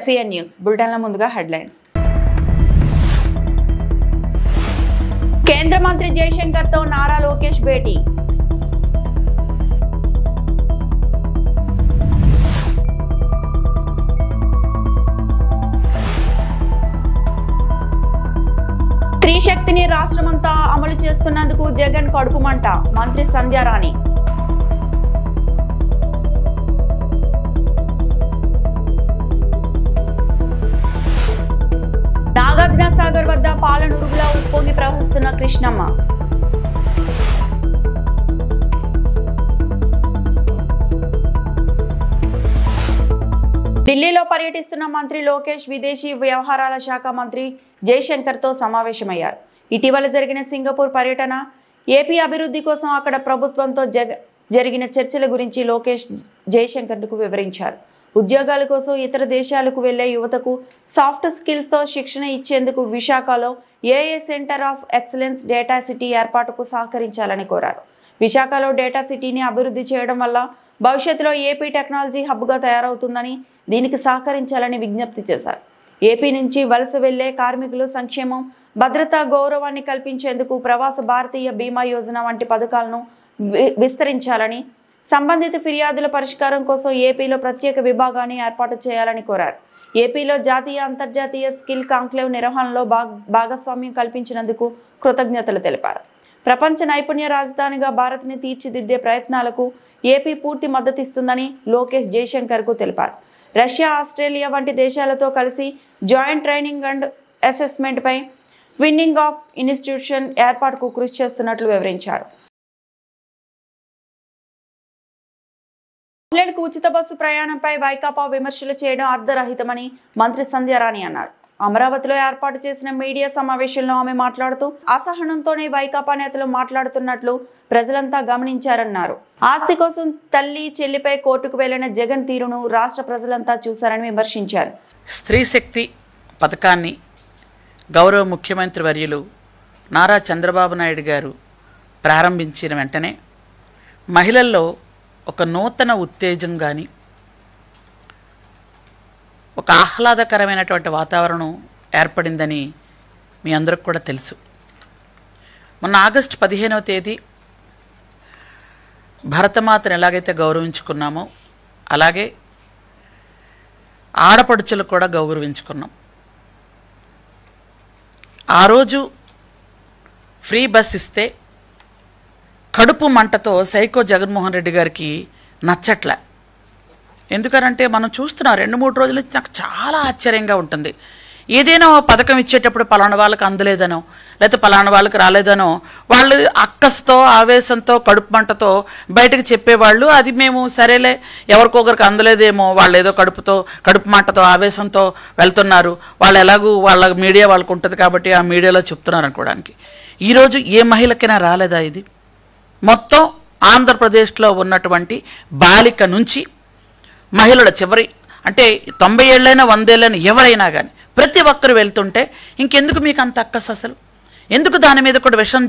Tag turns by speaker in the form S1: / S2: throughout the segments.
S1: SCN news బులెటిన్ల ముందుగా headlines. కేంద్ర మంత్రి జయశంకర్ తో నారా లోకేష్ భేటీ. త్రిశక్తిని రాష్ట్రమంతా అమలు చేస్తున్నందుకు జగన్ కడుపుమంట. మంత్రి సంధ్యారాణి. నాగార్జున సాగర్ వద్ద పాలనురుగులా ఉప్పొంగి ప్రవహిస్తున్న కృష్ణమ్మ. ఢిల్లీలో పర్యటిస్తున్న మంత్రి లోకేష్ విదేశీ వ్యవహారాల శాఖ మంత్రి జయశంకర్ తో సమావేశమయ్యారు. ఇటీవల జరిగిన సింగపూర్ పర్యటన, ఏపీ అభివృద్ధి కోసం అక్కడ ప్రభుత్వంతో జరిగిన చర్చల గురించి లోకేష్ జయశంకర్కు వివరించారు. ఉద్యోగాల కోసం ఇతర దేశాలకు వెళ్లే యువతకు సాఫ్ట్ స్కిల్స్ తో శిక్షణ ఇచ్చేందుకు విశాఖలో ఏఏ centre of excellence data city ఏర్పాటుకు సహకరించాలని కోరారు. విశాఖలో డేటా సిటీని అభివృద్ధి చేయడం వల్ల భవిష్యత్తులో ఏపీ టెక్నాలజీ హబ్గా తయారవుతుందని, దీనికి సహకరించాలని విజ్ఞప్తి చేశారు. ఏపీ నుంచి వలస వెళ్లే కార్మికులు సంక్షేమం, భద్రత, గౌరవాన్ని కల్పించేందుకు ప్రవాస భారతీయ బీమా యోజన వంటి పథకాలను విస్తరించాలని, సంబంధిత ఫిర్యాదుల పరిష్కారం కోసం ఏపీలో ప్రత్యేక విభాగాన్ని ఏర్పాటు చేయాలని కోరారు. ఏపీలో జాతీయ, అంతర్జాతీయ స్కిల్ కాంక్లేవ్ నిర్వహణలో భాగస్వామ్యం కల్పించినందుకు కృతజ్ఞతలు తెలిపారు. ప్రపంచ నైపుణ్య రాజధానిగా భారత్ని తీర్చిదిద్దే ప్రయత్నాలకు ఏపీ పూర్తి మద్దతిస్తుందని లోకేష్ జయశంకర్కు తెలిపారు. రష్యా, ఆస్ట్రేలియా వంటి దేశాలతో కలిసి జాయింట్ ట్రైనింగ్ అండ్ అసెస్మెంట్ పై ట్విన్నింగ్ ఆఫ్ ఇన్స్టిట్యూషన్ ఏర్పాటుకు కృషి చేస్తున్నట్లు వివరించారు. మహిళలకు ఉచిత బస్సు ప్రయాణంపై వైకాపా విమర్శలు చేయడం అర్ధరహితమని మంత్రి సంధ్యారాణి అన్నారు. అమరావతిలో ఏర్పాటు చేసిన మీడియా సమావేశంలో ఆమె మాట్లాడుతూ, అసహనంతోనే వైకాపా నేతలు మాట్లాడుతున్నట్లు ప్రజలంతా గమనించారన్నారు. ఆస్తి కోసం తల్లి, చెల్లిపై కోర్టుకు వెళ్లిన జగన్ తీరును రాష్ట్ర ప్రజలంతా చూశారని విమర్శించారు.
S2: స్త్రీ శక్తి పథకాన్ని గౌరవ ముఖ్యమంత్రి వర్యులు నారా చంద్రబాబు నాయుడు గారు ప్రారంభించిన వెంటనే మహిళల్లో ఒక నూతన ఉత్తేజం కానీ, ఒక ఆహ్లాదకరమైనటువంటి వాతావరణం ఏర్పడిందని మీ అందరికి కూడా తెలుసు. మొన్న ఆగస్టు 15వ తేదీ భరతమాతను ఎలాగైతే గౌరవించుకున్నామో అలాగే ఆడపడుచులు కూడా గౌరవించుకున్నాం. ఆ రోజు ఫ్రీ బస్ ఇస్తే కడుపు మంటతో సైకో జగన్మోహన్ రెడ్డి గారికి నచ్చట్లే. ఎందుకనంటే మనం చూస్తున్నాం 2-3 రోజులు నాకు చాలా ఆశ్చర్యంగా ఉంటుంది. ఏదైనా పథకం ఇచ్చేటప్పుడు పలానా వాళ్ళకి అందలేదనో లేకపోతే పలానా వాళ్ళకి రాలేదనో వాళ్ళు అక్కస్తో, ఆవేశంతో, కడుపు మంటతో బయటకు చెప్పేవాళ్ళు. అది మేము సరేలే, ఎవరికొకరికి అందలేదేమో, వాళ్ళు ఏదో కడుపు మంటతో, ఆవేశంతో వెళ్తున్నారు, వాళ్ళు ఎలాగూ వాళ్ళ మీడియా వాళ్ళకు ఉంటుంది కాబట్టి ఆ మీడియాలో చెప్తున్నారు అనుకోవడానికి. ఈరోజు ఏ మహిళకైనా రాలేదా ఇది? మొత్తం ఆంధ్రప్రదేశ్లో ఉన్నటువంటి బాలిక నుంచి మహిళల చివరి అంటే 90 ఏళ్ళైనా 100 ఏళ్ళైనా ఎవరైనా కానీ ప్రతి ఒక్కరు వెళ్తుంటే ఇంకెందుకు మీకు అంత అక్కస్? అసలు ఎందుకు దాని మీద కూడా విషం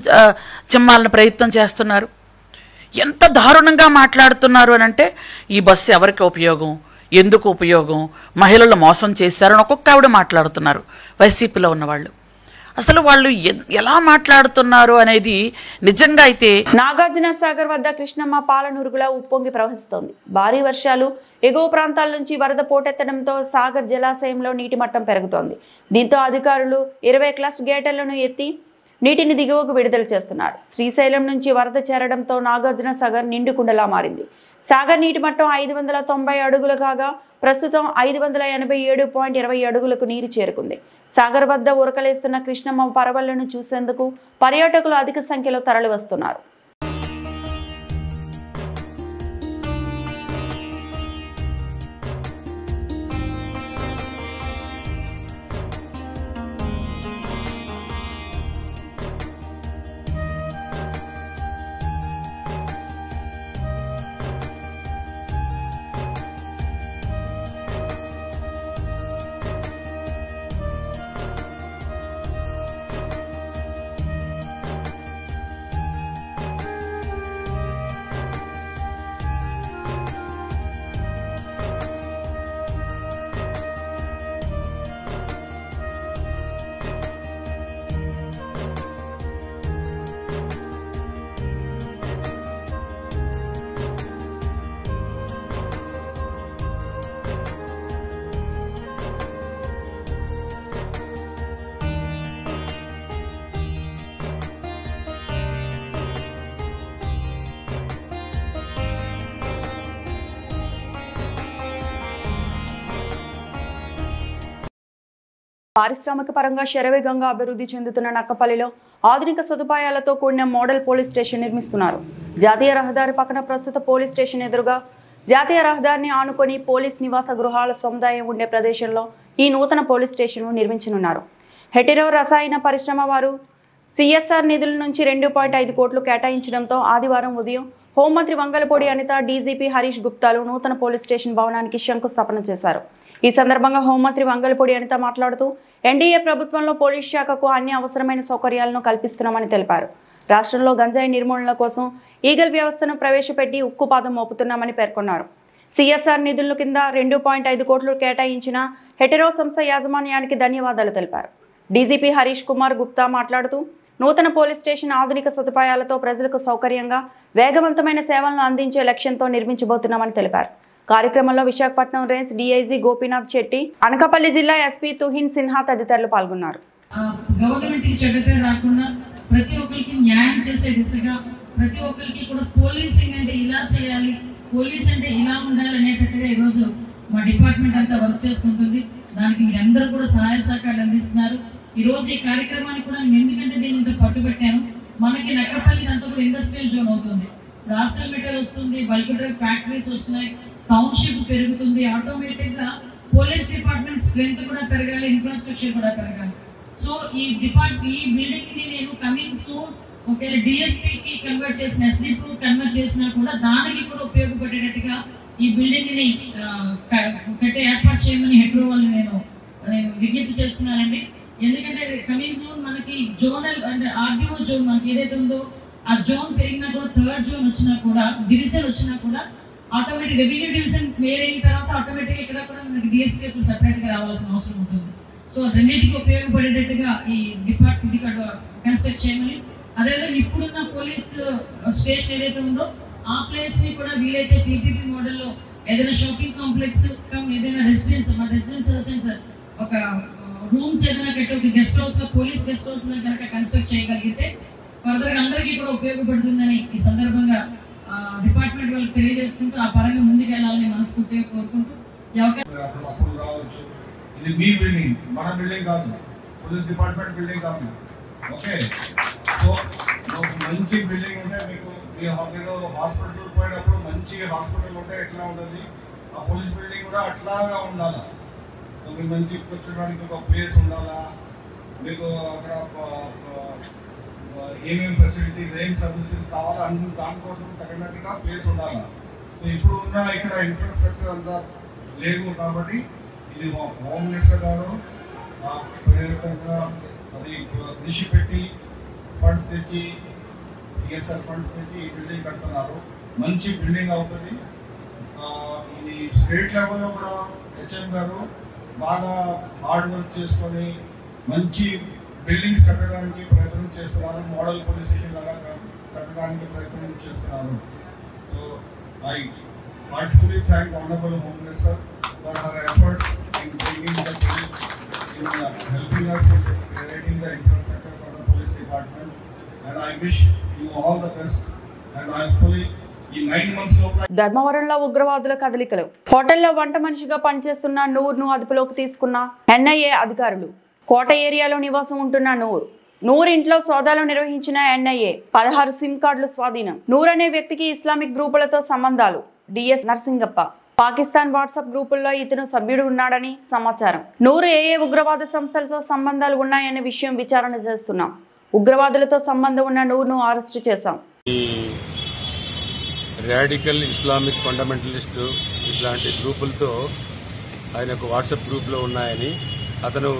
S2: చిమ్మాలని ప్రయత్నం చేస్తున్నారు? ఎంత దారుణంగా మాట్లాడుతున్నారు అని అంటే, ఈ బస్సు ఎవరికి ఉపయోగం, ఎందుకు ఉపయోగం, మహిళలు మోసం చేశారని ఒక్కొక్క ఆవిడ మాట్లాడుతున్నారు వైసీపీలో ఉన్నవాళ్ళు. అసలు వాళ్ళు ఎలా మాట్లాడుతున్నారు అనేది నిజంగా అయితే.
S1: నాగార్జున సాగర్ వద్ద కృష్ణమ్మ పాలనురుగులా ఉప్పొంగి ప్రవహిస్తోంది. భారీ వర్షాలు, ఎగువ ప్రాంతాల నుంచి వరద పోటెత్తడంతో సాగర్ జలాశయంలో నీటి మట్టం పెరుగుతోంది. దీంతో అధికారులు 20 క్లస్ట్ గేట్లను ఎత్తి నీటిని దిగువకు విడుదల చేస్తున్నారు. శ్రీశైలం నుంచి వరద చేరడంతో నాగార్జున సాగర్ నిండుకుండలా మారింది. సాగర్ నీటి మట్టం 590 అడుగులు కాగా ప్రస్తుతం 587.20 అడుగులకు నీరు చేరుకుంది. సాగర్ వద్ద ఉరకలేస్తున్న కృష్ణమ్మ పరవళ్లను చూసేందుకు పర్యాటకులు అధిక సంఖ్యలో తరలివస్తున్నారు. పారిశ్రామిక పరంగా శరవేగంగా అభివృద్ధి చెందుతున్న నక్కపల్లిలో ఆధునిక సదుపాయాలతో కూడిన మోడల్ పోలీస్ స్టేషన్ నిర్మిస్తున్నారు. జాతీయ రహదారి పక్కన ప్రస్తుత పోలీస్ స్టేషన్ ఎదురుగా జాతీయ రహదారిని ఆనుకొని పోలీస్ నివాస గృహాల సముదాయం ఉండే ప్రదేశంలో ఈ నూతన పోలీస్ స్టేషన్ను నిర్మించనున్నారు. హెటెరో రసాయన పరిశ్రమ వారు సిఎస్ఆర్ నిధుల నుంచి 2.5 కోట్లు కేటాయించడంతో ఆదివారం ఉదయం హోంమంత్రి వంగలపూడి అనిత, డీజీపీ హరీష్ గుప్తాలు నూతన పోలీస్ స్టేషన్ భవనానికి శంకుస్థాపన చేశారు. ఈ సందర్భంగా హోంమంత్రి వంగలపూడి అనిత మాట్లాడుతూ ఎన్డీఏ ప్రభుత్వంలో పోలీస్ శాఖకు అన్ని అవసరమైన సౌకర్యాలను కల్పిస్తున్నామని తెలిపారు. రాష్ట్రంలో గంజాయి నిర్మూలన కోసం ఈగల్ వ్యవస్థను ప్రవేశపెట్టి ఉక్కుపాదం మోపుతున్నామని పేర్కొన్నారు. సిఎస్ఆర్ నిధుల కింద 2.5 కోట్లు కేటాయించిన హెటెరో సంస్థ యాజమాన్యానికి ధన్యవాదాలు తెలిపారు. డీజీపీ హరీష్ కుమార్ గుప్తా మాట్లాడుతూ నూతన పోలీస్ స్టేషన్ ఆధునిక సదుపాయాలతో ప్రజలకు సౌకర్యంగా వేగవంతమైన సేవలను అందించే లక్ష్యంతో నిర్మించబోతున్నామని తెలిపారు. కార్యక్రమంలో విశాఖపట్నం రేంజ్ డీఐజీ గోపీనాథ్ శెట్టి, అనకాపల్లి జిల్లా ఎస్పీ తుహిన్ సిన్హా తదితరులు పాల్గొన్నారు.
S3: గవర్నమెంట్ కి చెడ్డ పేరు రాకుండా ప్రతి ఒక్కరికి న్యాయం చేసే దిశగా ప్రతి ఒక్కరికి కూడా పోలీసింగ్ అంటే ఇలా చేయాలి, పోలీస్ అంటే ఇలా ఉండాలి అనేటట్టుగా ఈరోజు మా డిపార్ట్మెంట్ అంతా వర్క్ చేసుకుంటుంది. దానికి మీరు అందరూ కూడా సహాయ సహకారాలు అందిస్తున్నారు. ఈ రోజు ఈ కార్యక్రమానికి కూడా నేను ఎందుకంటే దీన్ని ఇంత పట్టుబట్టాను, మనకి నక్కపల్లి అంతా కూడా ఇండస్ట్రియల్ జోన్ అవుతుంది, రాసల్ మెటల్ వస్తుంది, బల్క్ డ్రగ్ ఫ్యాక్టరీస్ వస్తున్నాయి, టౌన్షిప్ పెరుగుతుంది, ఆటోమేటిక్ గా పోలీస్ డిపార్ట్మెంట్ స్ట్రెంత్ కూడా పెరగాలి, ఇన్ఫ్రాస్ట్రక్చర్ కూడా పెరగాలి. సో ఈ బిల్డింగ్ ని నేను కమింగ్ సూన్ ఒకవేళ డిఎస్పీ కి కన్వర్ట్ చేసిన ఎస్డిపి కన్వర్ట్ చేసినా కూడా దానికి కూడా ఉపయోగపడేటట్టుగా ఈ బిల్డింగ్ ని కట్టే ఏర్పాటు చేయమని హెడ్రో వాళ్ళు నేను విజ్ఞప్తి చేస్తున్నానండి. ఎందుకంటే కమింగ్ జోన్ మనకి జోనల్ అంటే ఆర్డీఓ జోన్ మనకి ఏదైతే ఉందో ఆ జోన్ పెరిగినా కూడా థర్డ్ జోన్ వచ్చినా కూడా డివిజన్ వచ్చినా కూడా ఆటోమేటిక్ రెవెన్యూ డివిజన్ క్లియర్ అయిన తర్వాత ఆటోమేటిక్ ఇక్కడ కూడా మనకి డిఎస్పీ సెపరేట్ గా రావాల్సిన అవసరం ఉంటుంది. సో రెండింటికి ఉపయోగపడేటట్టుగా ఈ డిపార్ట్మెంట్ ఇక్కడ కన్స్ట్రక్ట్ చేయమని, అదేవిధంగా ఇప్పుడున్న పోలీస్ స్టేషన్ ఏదైతే ఉందో ఆ ప్లేస్ ని కూడా వీలైతే పీపీపీ మోడల్లో ఏదైనా షాపింగ్ కాంప్లెక్స్ ఏదైనా రెసిడెన్స్ ఒక రూమ్స్ ఏదైనా కట్టి ఒక గెస్ట్ హౌస్ లో పోలీస్ గెస్ట్ హౌస్ లో కనుక కన్స్ట్రక్ట్ చేయగలిగితే ఫర్దర్ అందరికీ కూడా ఉపయోగపడుతుందని ఈ సందర్భంగా డిపార్ట్మెంట్ వాళ్ళకి తెలియజేసుకుంటూ ఆ పరంగా ముందుకు వెళ్ళాలని మనస్ఫూర్తిగా కోరుకుంటూ
S4: ఇది మీ బిల్డింగ్, మన బిల్డింగ్ కాదు, పోలీస్ డిపార్ట్మెంట్ బిల్డింగ్ కాదు. ఓకే, సో మంచి బిల్డింగ్ ఉంటే మీకు మీరు హాస్పిటల్ పోయినప్పుడు మంచి హాస్పిటల్ ఉంటే ఎట్లా ఉంటుంది, ఆ పోలీస్ బిల్డింగ్ కూడా అట్లాగా ఉండాలా. మీకు మంచి కూర్చోడానికి ఒక ప్లేస్ ఉండాలా, మీకు అక్కడ ఏమేమి ఫెసిలిటీస్ ఏం సర్వీసెస్ కావాలో అన్ని దానికోసం తగినట్టుగా ప్లేస్ ఉండాలా. సో ఇప్పుడు ఉన్న ఇక్కడ ఇన్ఫ్రాస్ట్రక్చర్ అంతా లేదు కాబట్టి ఇది హోమ్ మినిస్టర్ గారు ప్రేరేపంగా అది కృషి పెట్టి ఫండ్స్ తెచ్చి సిఎస్ఆర్ ఫండ్స్ తెచ్చి ఈ బిల్డింగ్ కడుతున్నారు. మంచి బిల్డింగ్ అవుతుంది. ఇది స్టేట్ లెవెల్లో కూడా హెచ్ఎం గారు బాగా హార్డ్ వర్క్ చేసుకొని మంచి బిల్డింగ్స్ కట్టడానికి ప్రయత్నం చేస్తున్నారు. మోడల్ పోలీస్ స్టేషన్ లాగా కట్టడానికి ప్రయత్నం చేస్తున్నారు. So I heartfully thank Honorable Home Minister for her efforts in bringing the police, in helping us in creating the infrastructure for the police department, and I wish you all the best. And I fully in 9 months local.
S1: ధర్మవరంలో ఉగ్రవాదుల కదలికలు. హోటల్లో వంట మనిషిగా పనిచేస్తున్న నూర్ను అదుపులోకి తీసుకున్న NIA అధికారులు. కోట ఏరియాలో నివాసం ఉంటున్న నూర్ ఇంట్లో సోదాలు నిర్వహించిన ఎన్ఐఏ 16 సిమ్ కార్డులు స్వాధీనం. నూర్ అనే వ్యక్తికి ఇస్లామిక్ గ్రూపులతో సంబంధాలు. డిఎస్ నర్సింగప్ప పాకిస్తాన్ వాట్సాప్ గ్రూపుల్లో ఇతను సభ్యుడు ఉన్నాడని సమాచారం. నూరు ఏ ఉగ్రవాద సంస్థలతో సంబంధాలు ఉన్నాయనే విషయం విచారణ చేస్తున్నాం. ఉగ్రవాదులతో సంబంధం ఉన్న నూర్ను అరెస్టు చేశాం.
S5: రాడికల్ ఇస్లామిక్ ఫండమెంటలిస్ట్ ఇట్లాంటి గ్రూపులతో ఆయనకు వాట్సాప్ గ్రూప్లో ఉన్నాయని, అతను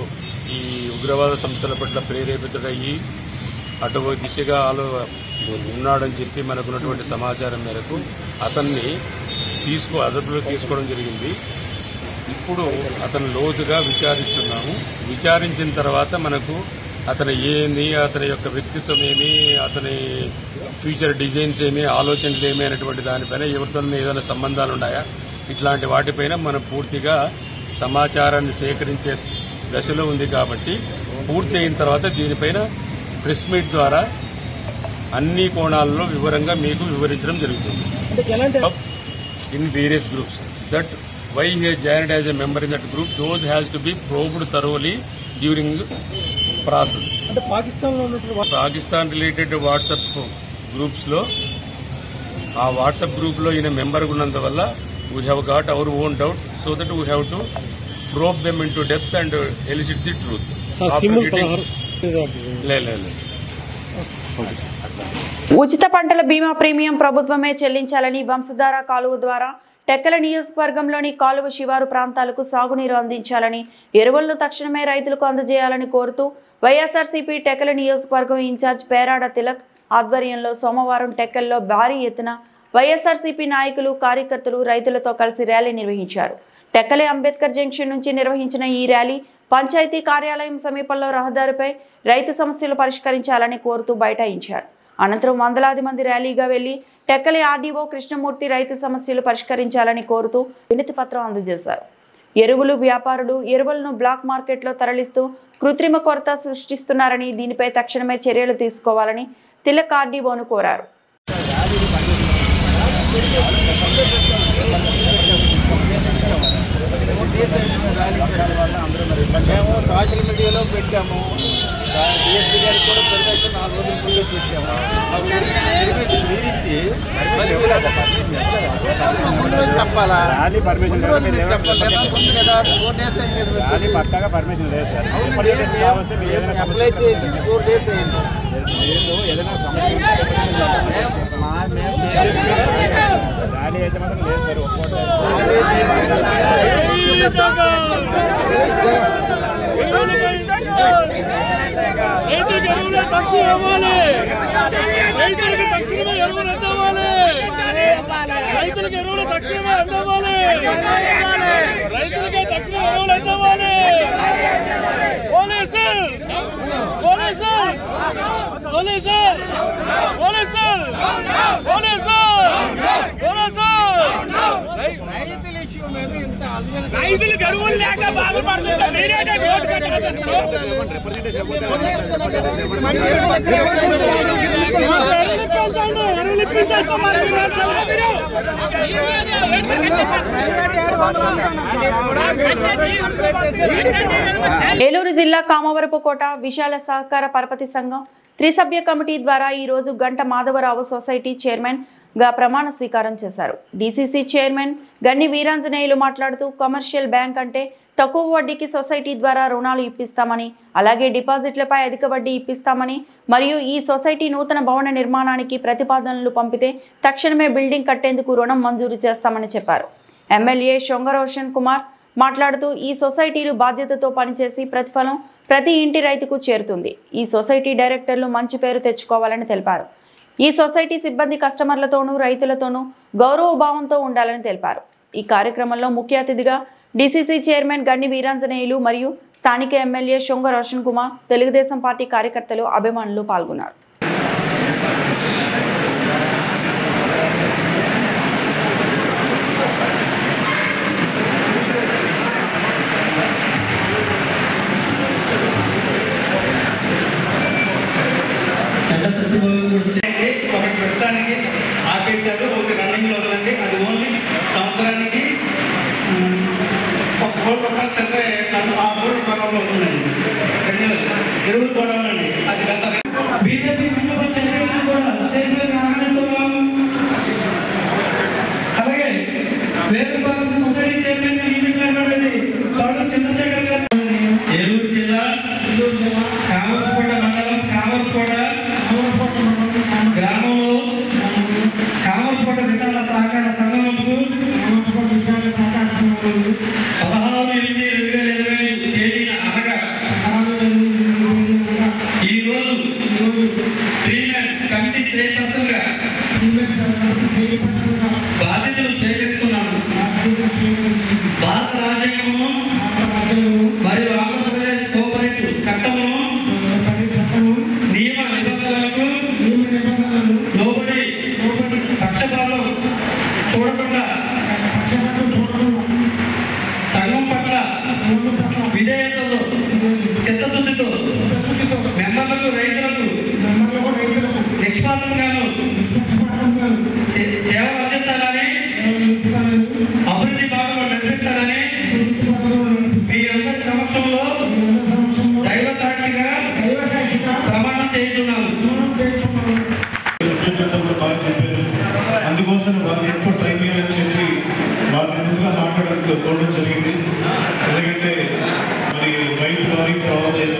S5: ఈ ఉగ్రవాద సంస్థల పట్ల ప్రేరేపితుడయ్యి అటు దిశగా ఉన్నాడని చెప్పి మనకున్నటువంటి సమాచారం మేరకు అతన్ని అదుపులో తీసుకోవడం జరిగింది. ఇప్పుడు అతను లోతుగా విచారిస్తున్నాము. విచారించిన తర్వాత మనకు అతను ఏంది, అతని యొక్క వ్యక్తిత్వం ఏమి, అతని ఫ్యూచర్ డిజైన్స్ ఏమి, ఆలోచనలు ఏమి అనేటువంటి దానిపైన ఎవరితో ఏదైనా సంబంధాలు ఉన్నాయా ఇట్లాంటి వాటిపైన మనం పూర్తిగా సమాచారాన్ని సేకరించే దశలో ఉంది. కాబట్టి పూర్తి అయిన తర్వాత దీనిపైన ప్రెస్ మీట్ ద్వారా అన్ని కోణాల్లో వివరంగా మీకు వివరించడం జరుగుతుంది. In various groups, that why he has joined as a member in that group, those has to be probed thoroughly during process.
S6: అంటే
S5: పాకిస్తాన్ రిలేటెడ్ వాట్సాప్ గ్రూప్స్లో ఆ వాట్సాప్ గ్రూప్లో ఈయన మెంబర్గా ఉన్నందువల్ల we have got our own doubt, so that we have to probe them into depth and elicit the truth.
S1: ఉచిత పంటల బీమా ప్రీమియం ప్రభుత్వమే చెల్లించాలని వంశధార కాలువ ద్వారా టెక్కల నియోజకవర్గంలోని కాలువ శివారు ప్రాంతాలకు సాగునీరు అందించాలని, ఎరువులను తక్షణమే రైతులకు అందజేయాలని కోరుతూ వైఎస్ఆర్సీపీ టెక్కల నియోజకవర్గం ఇన్ఛార్జ్ పేరాడ తిలక్ ఆధ్వర్యంలో సోమవారం టెక్కల్లో భారీ ఎత్తున వైఎస్ఆర్సీపీ నాయకులు, కార్యకర్తలు రైతులతో కలిసి ర్యాలీ నిర్వహించారు. టెక్కలి అంబేద్కర్ జంక్షన్ నుంచి నిర్వహించిన ఈ ర్యాలీ పంచాయతీ కార్యాలయం సమీపంలో రహదారిపై రైతు సమస్యలు పరిష్కరించాలని కోరుతూ బైఠాయించారు. అనంతరం వందలాది మంది ర్యాలీగా వెళ్లి టెక్కలి ఆర్డీఓ కృష్ణమూర్తి రైతు సమస్యలు పరిష్కరించాలని కోరుతూ వినతి పత్రం అందజేశారు. ఎరువులు వ్యాపారులు ఎరువులను బ్లాక్ మార్కెట్లో తరలిస్తూ కృత్రిమ కొరత సృష్టిస్తున్నారని, దీనిపై తక్షణమే చర్యలు తీసుకోవాలని తిలక్ ఆర్డీఓను కోరారు.
S6: మేము సోషల్ మీడియాలో పెట్టాము, డిఎస్పీ గారికి కూడా పెద్దగా 4 రోజుల ముందే పెట్టాము. మీరిచ్చి చెప్పాలా పక్కాగా పర్మిషన్ లేదు సార్. అప్లై చేసి 4 days అయింది. ఏదైనా సమస్య ర్యాలీ అయితే మాత్రం లేదు సార్. రైతులకు ఎరువులు తక్షణం ఇవ్వాలి, రైతులకు తక్షణమే ఎరువులు అందివ్వాలి, రైతులకు ఎరువులు తక్షణమే అందివ్వాలి, రైతులకే తక్షణం ఎరువులు అందివ్వాలి. Police police police police police police రైతులకు ఎరువులు లేక బాధపడుతున్నారు.
S1: ఏలూరు జిల్లా కామవరపుకోట విశాల సహకార పరపతి సంఘం త్రిసభ్య కమిటీ ద్వారా ఈ రోజు గంట మాధవరావు సొసైటీ చైర్మన్ గా ప్రమాణ స్వీకారం చేశారు. డీసీసీ చైర్మన్ గన్ని వీరాంజనేయులు మాట్లాడుతూ కమర్షియల్ బ్యాంక్ అంటే తక్కువ వడ్డీకి సొసైటీ ద్వారా రుణాలు ఇప్పిస్తామని, అలాగే డిపాజిట్లపై అధిక వడ్డీ ఇప్పిస్తామని, మరియు ఈ సొసైటీ నూతన భవన నిర్మాణానికి ప్రతిపాదనలు పంపితే తక్షణమే బిల్డింగ్ కట్టేందుకు రుణం మంజూరు చేస్తామని చెప్పారు. ఎమ్మెల్యే శొంగరోషన్ కుమార్ మాట్లాడుతూ ఈ సొసైటీలు బాధ్యతతో పనిచేసి ప్రతిఫలం ప్రతి ఇంటి రైతుకు చేరుతుంది. ఈ సొసైటీ డైరెక్టర్లు మంచి పేరు తెచ్చుకోవాలని తెలిపారు. ఈ సొసైటీ సిబ్బంది కస్టమర్లతోనూ రైతులతోనూ గౌరవభావంతో ఉండాలని తెలిపారు. ఈ కార్యక్రమంలో ముఖ్య అతిథిగా డీసీసీ చైర్మన్ గన్ని వీరాంజనేయులు మరియు స్థానిక ఎమ్మెల్యే శొంగ రోషన్ కుమార్, తెలుగుదేశం పార్టీ కార్యకర్తలు, అభిమానులు పాల్గొన్నారు.
S7: ప్రస్తుతానికి ఆపేశారు, ఒక రన్నింగ్ లో ఉందండి. అది ఓన్లీ సంవత్సరానికి ₹1 ఆ బోర్డు గొడవలో ఉందండి. ఎరువులు గొడవలండి. అది గత బీజేపీ కూడా స్టేజ్ మీద ఆహ్వానిస్తున్నాం. అలాగే వేరుపాలెం సొసైటీ చైర్మన్ చంద్రశేఖర్ గారు, ఏలూరు జిల్లా కామర్కోట మండలం కామర్కోట గ్రామంలో కామర్కోట విశాల సహకార సంఘంకు 16/8/2020 తేదీన అనగా ఈరోజు ప్రీమియర్ కమిటీ చైర్పర్సన్గా బాధ్యతలు స్వీకరిస్తున్నాను. భారత రాజ్యాంగము మరియు ఆంధ్రప్రదేశ్ కోఆపరేటివ్ చట్టము నియమ నిబంధనలకు లోబడి పక్షపాతం చూడకుండా సంఘం పట్ల విధేయతతో చిత్తశుద్ధితో మెంబర్లకు రైతులకు నిష్పాతంగాను సేవలు అందిస్తారని, అభివృద్ధి భాగంలో నడిపిస్తారని మీ అందరి సమక్షంలో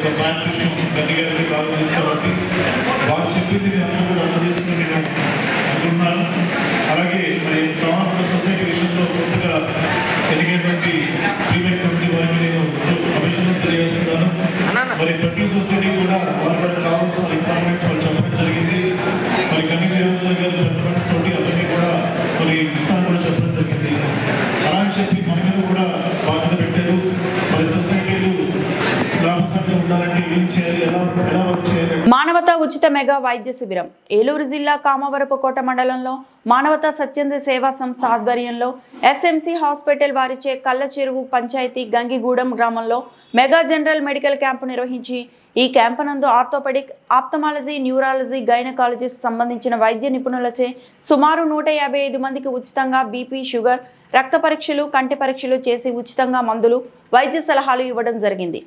S4: యొక్క ప్లాన్స్ విషయం గట్టి గారికి బాగా తెలుసు కాబట్టి వారు చెప్పింది నేను అందరూ కూడా అర్థం చేసుకుని నేను అనుకుంటున్నాను. అలాగే మరి టౌన్ సొసైటీ విషయంలో కొత్తగా ఎదిగేటువంటి ప్రీమియర్ కమిటీ వారికి నేను అభినందనలు తెలియజేస్తున్నాను. మరి ప్రతి సొసైటీ కూడా వారికి కావాల్సిన రిక్వైర్మెంట్స్ వాళ్ళు చెప్పడం జరిగింది. మరి కన్వీనర్ గారి రిక్వైర్మెంట్స్ తోటి అవన్నీ కూడా మరి ఇస్తాను కూడా చెప్పడం జరిగింది. అలా అని చెప్పి మన మీద కూడా బాధ్యత పెట్టారు. మరి సొసైటీలు లాభసాటిగా ఉండాలంటే ఏం చేయాలి, ఎలా వర్క్ చేయాలి.
S1: మానవతా ఉచిత మెగా వైద్య శిబిరం ఏలూరు జిల్లా కామవరపుకోట మండలంలో మానవతా స్వచ్ఛంద సేవా సంస్థ ఆధ్వర్యంలో ఎస్ఎంసి హాస్పిటల్ వారిచే కళ్ళ చెరువు పంచాయతీ గంగిగూడెం గ్రామంలో మెగా జనరల్ మెడికల్ క్యాంపు నిర్వహించి ఈ క్యాంపు నందు ఆర్థోపెడిక్, ఆప్థమాలజీ, న్యూరాలజీ, గైనకాలజిస్ట్ సంబంధించిన వైద్య నిపుణులచే సుమారు 155 మందికి ఉచితంగా బీపీ, షుగర్, రక్త పరీక్షలు, కంటి పరీక్షలు చేసి ఉచితంగా మందులు, వైద్య సలహాలు ఇవ్వడం జరిగింది.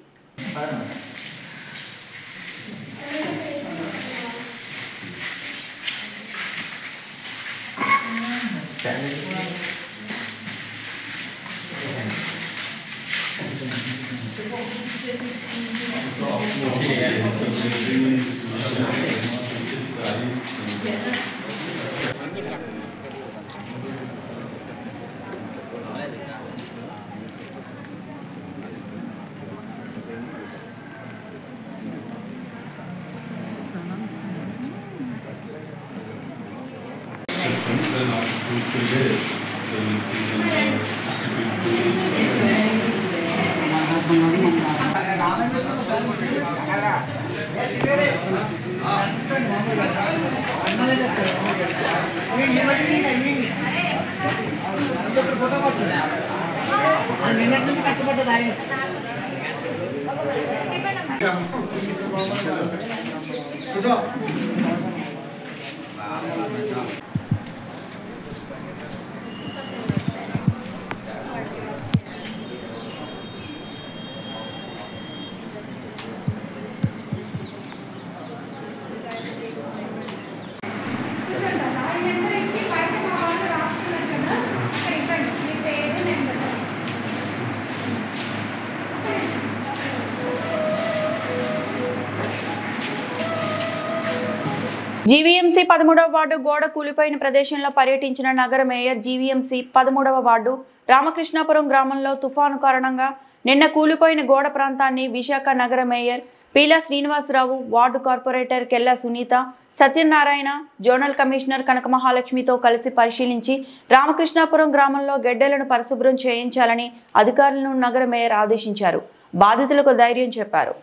S1: జీవీఎంసీ 13వ వార్డు గోడ కూలిపోయిన ప్రదేశంలో పర్యటించిన నగర మేయర్. జీవీఎంసీ 13వ వార్డు రామకృష్ణాపురం గ్రామంలో తుఫాను కారణంగా నిన్న కూలిపోయిన గోడ ప్రాంతాన్ని విశాఖ నగర mayor Peela Srinivasarao, ward corporator Kella Sunitha, Satyanarayana, zonal commissioner Kanaka మహాలక్ష్మితో కలిసి పరిశీలించి రామకృష్ణాపురం గ్రామంలో గెడ్డలను పరిశుభ్రం చేయించాలని అధికారులను నగర మేయర్ ఆదేశించారు. బాధితులకు ధైర్యం చెప్పారు.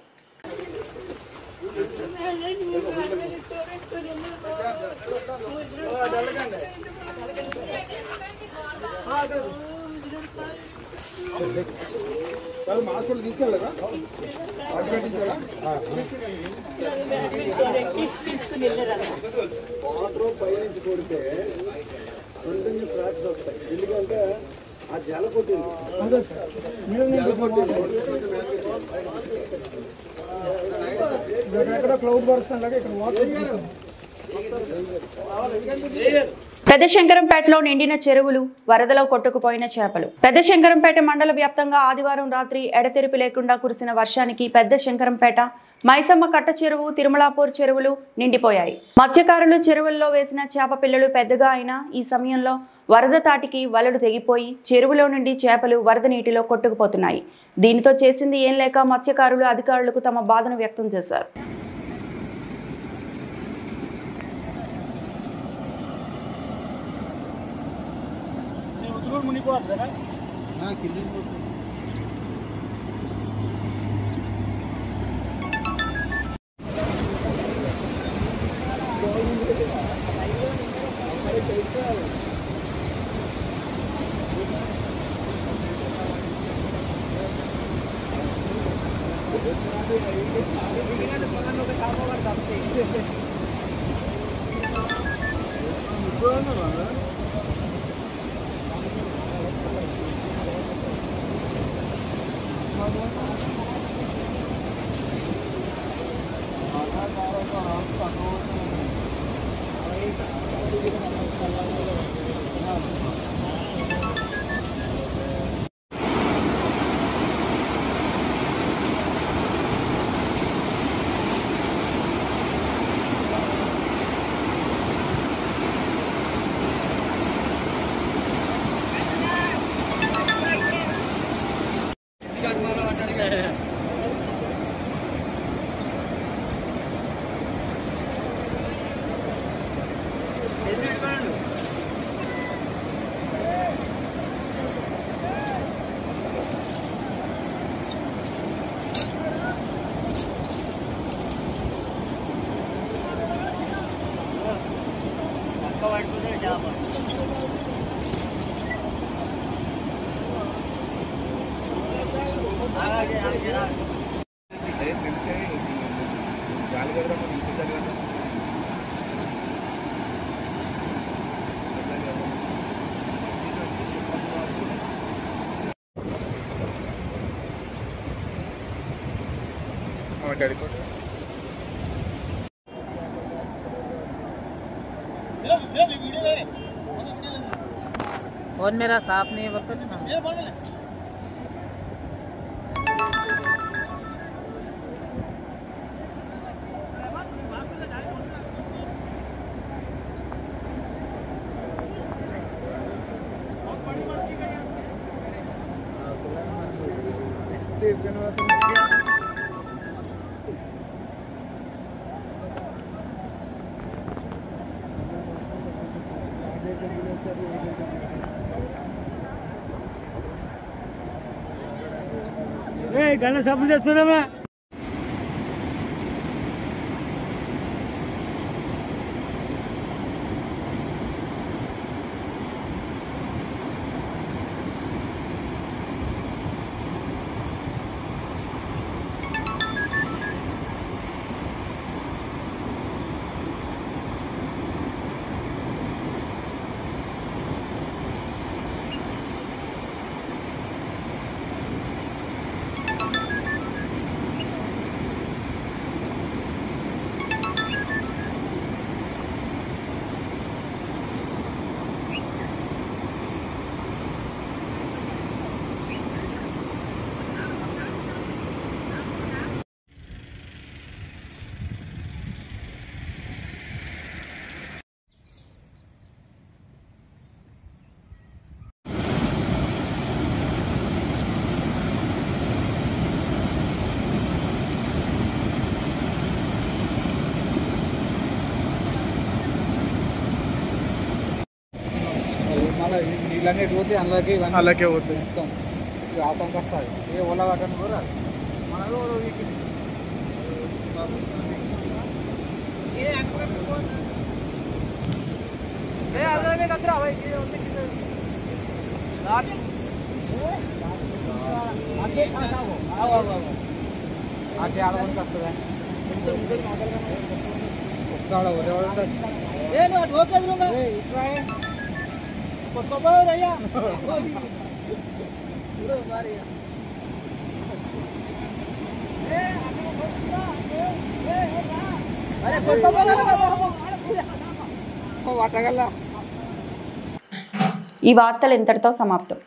S6: వాటర్ పైనుంచి కొడితే రెండు ట్రాక్స్ వస్తాయి. ఎందుకంటే ఆ జల కొట్టింది క్లౌడ్ పడుతుంది. ఇక్కడ వాటర్
S1: పెద్దశంకరంపేటలో నిండిన చెరువులు, వరదలో కొట్టుకుపోయిన చేపలు. పెద్దశంకరంపేట మండల వ్యాప్తంగా ఆదివారం రాత్రి ఎడతెరిపి లేకుండా కురిసిన వర్షానికి పెద్దశంకరంపేట, మైసమ్మ కట్ట చెరువు, తిరుమలాపూర్ చెరువులు నిండిపోయాయి. మత్స్యకారులు చెరువుల్లో వేసిన చేప పిల్లలు పెద్దగా అయినా ఈ సమయంలో వరద తాటికి వలలు తెగిపోయి చెరువులో నుండి చేపలు వరద నీటిలో కొట్టుకుపోతున్నాయి. దీనితో చేసింది ఏం లేక మత్స్యకారులు అధికారులకు తమ బాధను వ్యక్తం చేశారు.
S6: మునిపోవచ్చు కదా फोन मेरा साफ नहीं है बर्तन గణ సభ చేస్తున్నామా నీళ్ళనే పోతే అలాగే పోతాయి మొత్తం ఆపంకి వస్తుంది ఏ ఓలా కట్టను కూడా మనకు అదే ఆడడానికి వస్తుందా ఒక్కడ
S1: ఈ వార్తలు ఇంతటితో సమాప్తం.